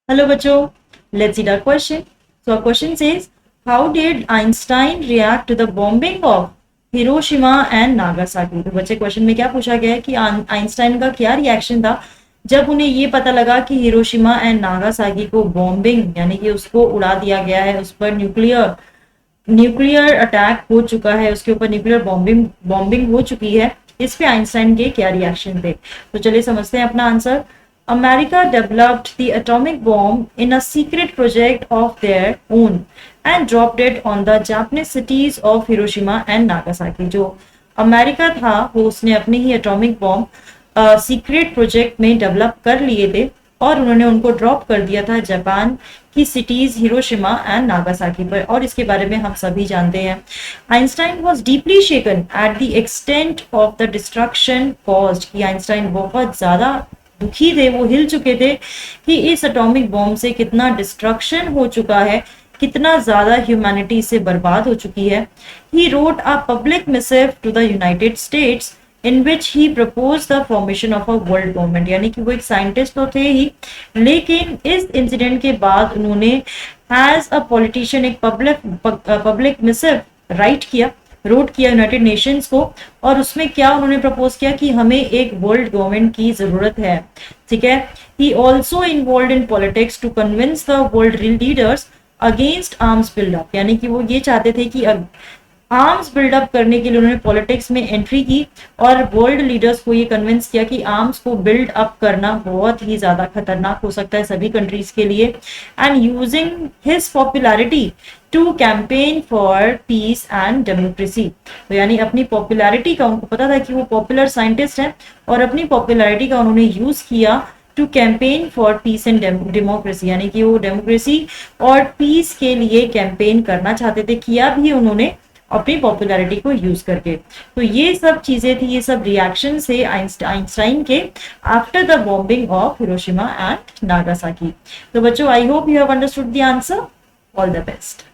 Hello, bachcho. Let's see the question. So, our question says, how did Einstein react to the bombing of Hiroshima and Nagasaki? तो बच्चे question में क्या पूछा गया है कि आइंस्टाइन का क्या रिएक्शन था जब उन्हें ये पता लगा कि हिरोशिमा एंड नागासाकी को बॉम्बिंग यानी कि उसको उड़ा दिया गया है, उस पर न्यूक्लियर अटैक हो चुका है, उसके ऊपर न्यूक्लियर बॉम्बिंग हो चुकी है। इस पे आइंस्टाइन के क्या रिएक्शन थे? तो चलिए समझते हैं अपना answer. America developed the atomic bomb in a secret project of their own and dropped it on the Japanese cities of Hiroshima and Nagasaki. जो अमेरिका था वो उसने अपनी ही एटॉमिक बॉम्ब सीक्रेट प्रोजेक्ट में डेवलप कर लिए थे और उन्होंने उनको ड्रॉप कर दिया था जापान की सिटीज हिरोशिमा एंड नागासाकी पर, और इसके बारे में हम सभी जानते हैं। Einstein was deeply shaken at the extent of the destruction caused, कि आइंस्टाइन बहुत ज्यादा दुखी थे, वो हिल चुके थे कि इस एटॉमिक बॉम्ब से कितना डिस्ट्रक्शन हो चुका है, कितना ज्यादा ह्यूमैनिटी से बर्बाद हो चुकी है। He wrote a public missive to the United States in which he propose the formation of a world government, यानी कि वो एक साइंटिस्ट तो थे ही, लेकिन इस इंसिडेंट के बाद उन्होंने एज अ पॉलिटिशियन एक पब्लिक मिसिव रोट किया यूनाइटेड नेशंस को, और उसमें क्या उन्होंने प्रपोज किया कि हमें एक वर्ल्ड गवर्नमेंट की जरूरत है। ठीक है। He also involve in politics to convince the world leaders against arms buildup, यानी कि वो ये चाहते थे कि आर्म्स बिल्डअप करने के लिए उन्होंने पॉलिटिक्स में एंट्री की और वर्ल्ड लीडर्स को ये कन्विंस किया कि आर्म्स को बिल्ड अप करना बहुत ही ज्यादा खतरनाक हो सकता है सभी कंट्रीज के लिए, and using his popularity to campaign for peace and democracy. तो यानी अपनी पॉपुलैरिटी का, उनको पता था कि वो पॉपुलर साइंटिस्ट हैं, और अपनी पॉपुलैरिटी का उन्होंने यूज किया to campaign for peace and democracy, यानी कि वो डेमोक्रेसी और पीस के लिए कैंपेन करना चाहते थे, किया भी उन्होंने अपनी पॉपुलैरिटी को यूज करके। तो ये सब चीजें थी, ये सब रिएक्शन थे आइंस्टाइन के after the bombing of Hiroshima and Nagasaki. तो बच्चों, I hope you have understood the answer. All the best.